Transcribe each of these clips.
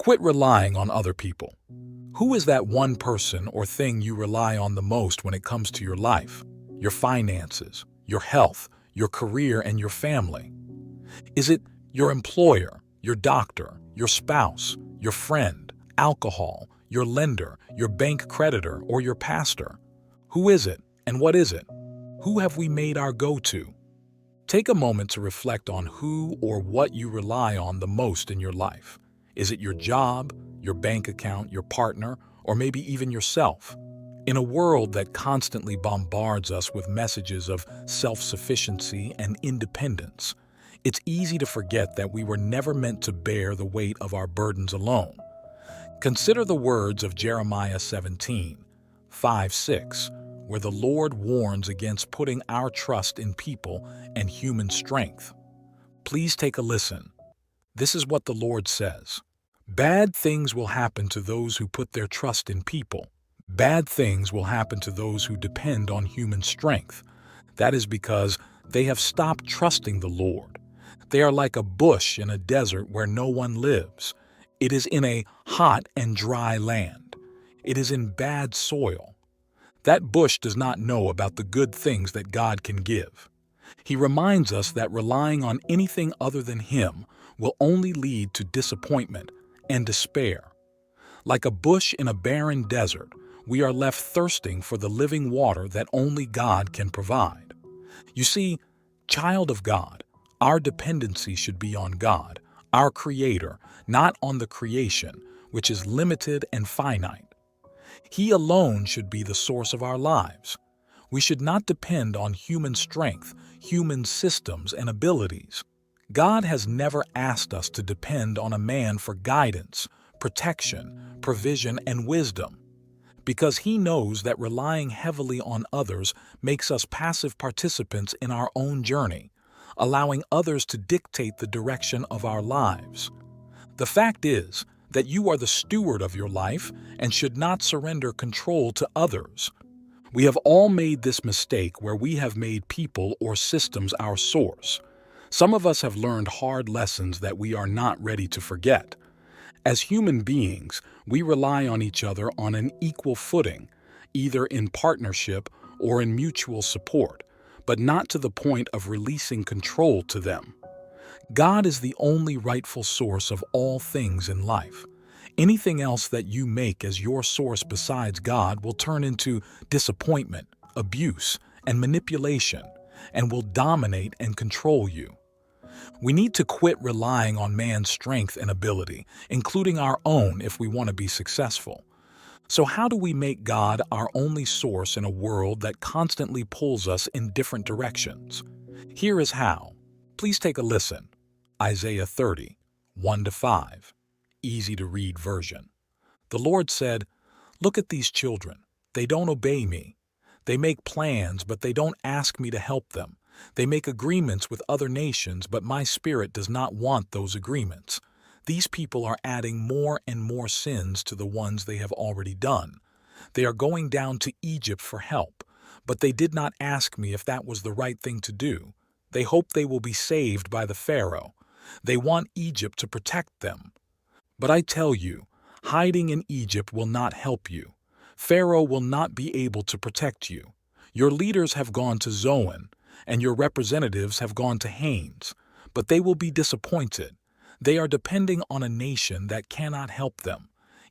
Quit relying on other people. Who is that one person or thing you rely on the most when it comes to your life, your finances, your health, your career, and your family? Is it your employer, your doctor, your spouse, your friend, alcohol, your lender, your bank creditor, or your pastor? Who is it, and what is it? Who have we made our go-to? Take a moment to reflect on who or what you rely on the most in your life. Is it your job, your bank account, your partner, or maybe even yourself? In a world that constantly bombards us with messages of self-sufficiency and independence, it's easy to forget that we were never meant to bear the weight of our burdens alone. Consider the words of Jeremiah 17:5-6, where the Lord warns against putting our trust in people and human strength. Please take a listen. This is what the Lord says. Bad things will happen to those who put their trust in people. Bad things will happen to those who depend on human strength. That is because they have stopped trusting the Lord. They are like a bush in a desert where no one lives. It is in a hot and dry land. It is in bad soil. That bush does not know about the good things that God can give. He reminds us that relying on anything other than Him will only lead to disappointment and despair. Like a bush in a barren desert, we are left thirsting for the living water that only God can provide. You see, child of God, our dependency should be on God, our Creator, not on the creation, which is limited and finite. He alone should be the source of our lives. We should not depend on human strength, human systems, and abilities. God has never asked us to depend on a man for guidance, protection, provision, and wisdom, because He knows that relying heavily on others makes us passive participants in our own journey, allowing others to dictate the direction of our lives. The fact is that you are the steward of your life and should not surrender control to others. We have all made this mistake where we have made people or systems our source. Some of us have learned hard lessons that we are not ready to forget. As human beings, we rely on each other on an equal footing, either in partnership or in mutual support, but not to the point of releasing control to them. God is the only rightful source of all things in life. Anything else that you make as your source besides God will turn into disappointment, abuse, and manipulation, and will dominate and control you. We need to quit relying on man's strength and ability, including our own, if we want to be successful. So how do we make God our only source in a world that constantly pulls us in different directions? Here is how. Please take a listen. Isaiah 30:1-5. Easy to read version. The Lord said, "Look at these children. They don't obey me. They make plans, but they don't ask me to help them. They make agreements with other nations, but my spirit does not want those agreements. These people are adding more and more sins to the ones they have already done. They are going down to Egypt for help, but they did not ask me if that was the right thing to do. They hope they will be saved by the Pharaoh. They want Egypt to protect them. But I tell you, hiding in Egypt will not help you. Pharaoh will not be able to protect you. Your leaders have gone to Zoan, and your representatives have gone to Hanes, but they will be disappointed. They are depending on a nation that cannot help them.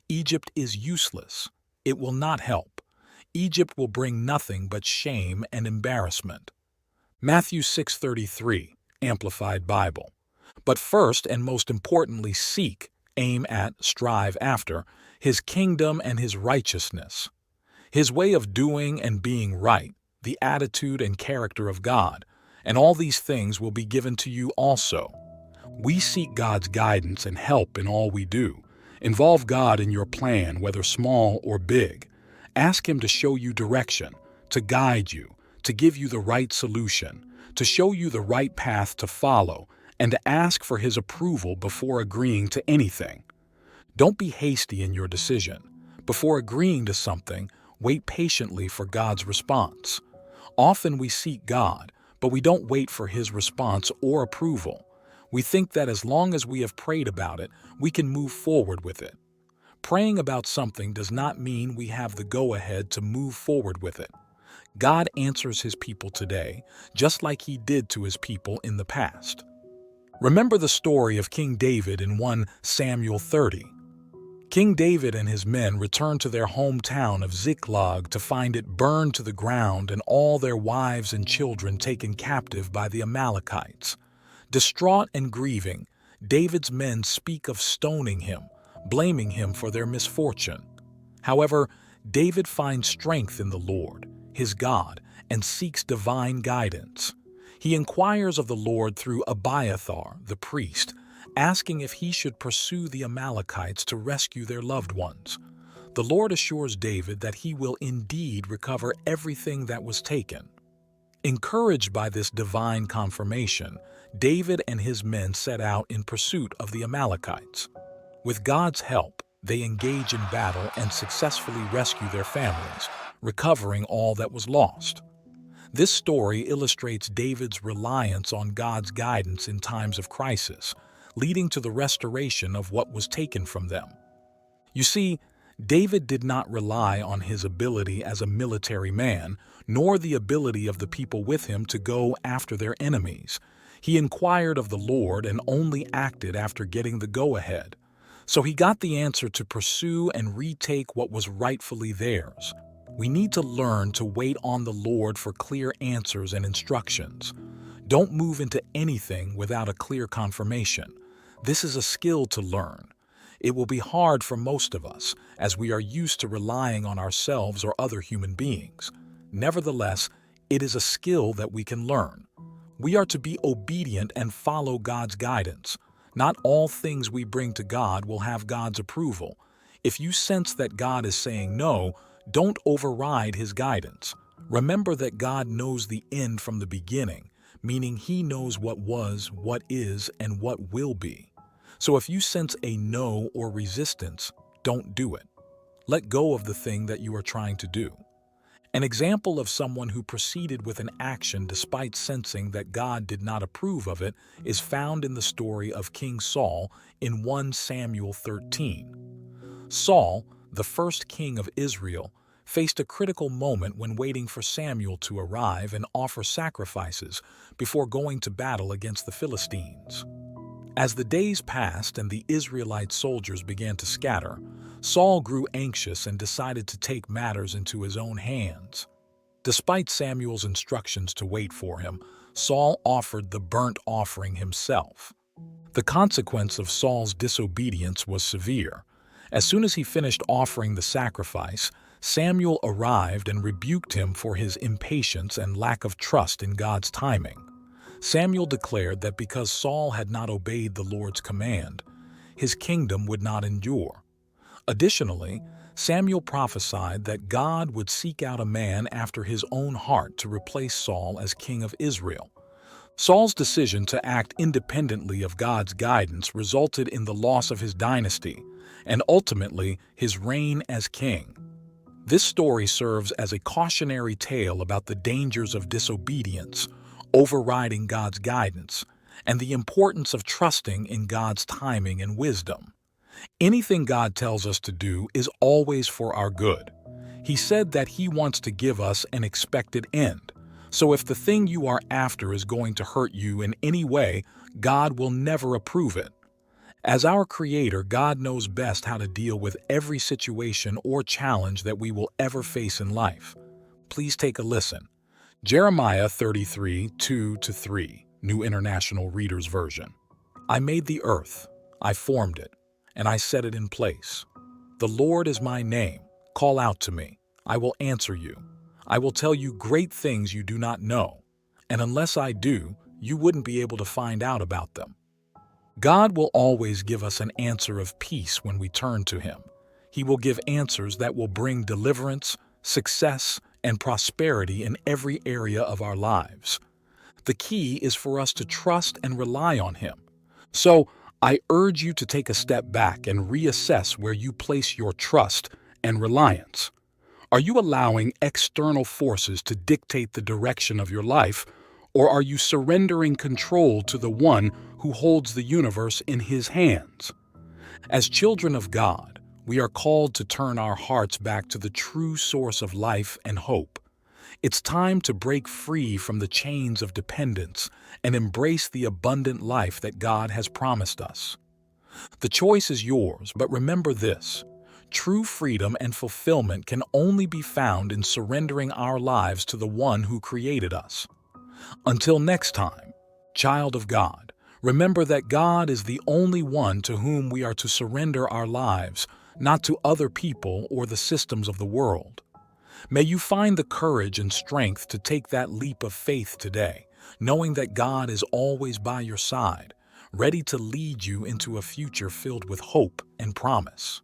Egypt is useless. It will not help. Egypt will bring nothing but shame and embarrassment." Matthew 6:33, Amplified Bible. But first and most importantly, seek, aim at, strive after His kingdom and His righteousness. His way of doing and being right, the attitude and character of God, and all these things will be given to you also. We seek God's guidance and help in all we do. Involve God in your plan, whether small or big. Ask Him to show you direction, to guide you, to give you the right solution, to show you the right path to follow, and to ask for His approval before agreeing to anything. Don't be hasty in your decision. Before agreeing to something, wait patiently for God's response. Often we seek God, but we don't wait for His response or approval. We think that as long as we have prayed about it, we can move forward with it. Praying about something does not mean we have the go-ahead to move forward with it. God answers his people today, just like he did to his people in the past. Remember the story of King David in 1 Samuel 30. King David and his men returned to their hometown of Ziklag to find it burned to the ground and all their wives and children taken captive by the Amalekites. Distraught and grieving, David's men speak of stoning him, blaming him for their misfortune. However, David finds strength in the Lord, his God, and seeks divine guidance. He inquires of the Lord through Abiathar, the priest, asking if he should pursue the Amalekites to rescue their loved ones. The Lord assures David that he will indeed recover everything that was taken. Encouraged by this divine confirmation, David and his men set out in pursuit of the Amalekites. With God's help, they engage in battle and successfully rescue their families, recovering all that was lost. This story illustrates David's reliance on God's guidance in times of crisis, leading to the restoration of what was taken from them. You see, David did not rely on his ability as a military man, nor the ability of the people with him to go after their enemies. He inquired of the Lord and only acted after getting the go-ahead. So he got the answer to pursue and retake what was rightfully theirs. We need to learn to wait on the Lord for clear answers and instructions. Don't move into anything without a clear confirmation. This is a skill to learn. It will be hard for most of us, as we are used to relying on ourselves or other human beings. Nevertheless, it is a skill that we can learn. We are to be obedient and follow God's guidance. Not all things we bring to God will have God's approval. If you sense that God is saying no, don't override his guidance. Remember that God knows the end from the beginning, meaning he knows what was, what is, and what will be. So if you sense a no or resistance, don't do it. Let go of the thing that you are trying to do. An example of someone who proceeded with an action despite sensing that God did not approve of it is found in the story of King Saul in 1 Samuel 13. Saul, the first king of Israel, faced a critical moment when waiting for Samuel to arrive and offer sacrifices before going to battle against the Philistines. As the days passed and the Israelite soldiers began to scatter, Saul grew anxious and decided to take matters into his own hands. Despite Samuel's instructions to wait for him, Saul offered the burnt offering himself. The consequence of Saul's disobedience was severe. As soon as he finished offering the sacrifice, Samuel arrived and rebuked him for his impatience and lack of trust in God's timing. Samuel declared that because Saul had not obeyed the Lord's command, his kingdom would not endure. Additionally, Samuel prophesied that God would seek out a man after his own heart to replace Saul as king of Israel. Saul's decision to act independently of God's guidance resulted in the loss of his dynasty and ultimately his reign as king. This story serves as a cautionary tale about the dangers of disobedience, overriding God's guidance, and the importance of trusting in God's timing and wisdom. Anything God tells us to do is always for our good. He said that he wants to give us an expected end. So if the thing you are after is going to hurt you in any way, God will never approve it. As our Creator, God knows best how to deal with every situation or challenge that we will ever face in life. Please take a listen. Jeremiah 33, 2-3, New International Reader's Version. I made the earth, I formed it, and I set it in place. The Lord is my name. Call out to me. I will answer you. I will tell you great things you do not know, and unless I do, you wouldn't be able to find out about them. God will always give us an answer of peace when we turn to Him. He will give answers that will bring deliverance, success, and prosperity in every area of our lives. The key is for us to trust and rely on Him. So, I urge you to take a step back and reassess where you place your trust and reliance. Are you allowing external forces to dictate the direction of your life, or are you surrendering control to the one who holds the universe in His hands. As children of God, we are called to turn our hearts back to the true source of life and hope. It's time to break free from the chains of dependence and embrace the abundant life that God has promised us. The choice is yours, but remember this: true freedom and fulfillment can only be found in surrendering our lives to the One who created us. Until next time, child of God, remember that God is the only one to whom we are to surrender our lives, not to other people or the systems of the world. May you find the courage and strength to take that leap of faith today, knowing that God is always by your side, ready to lead you into a future filled with hope and promise.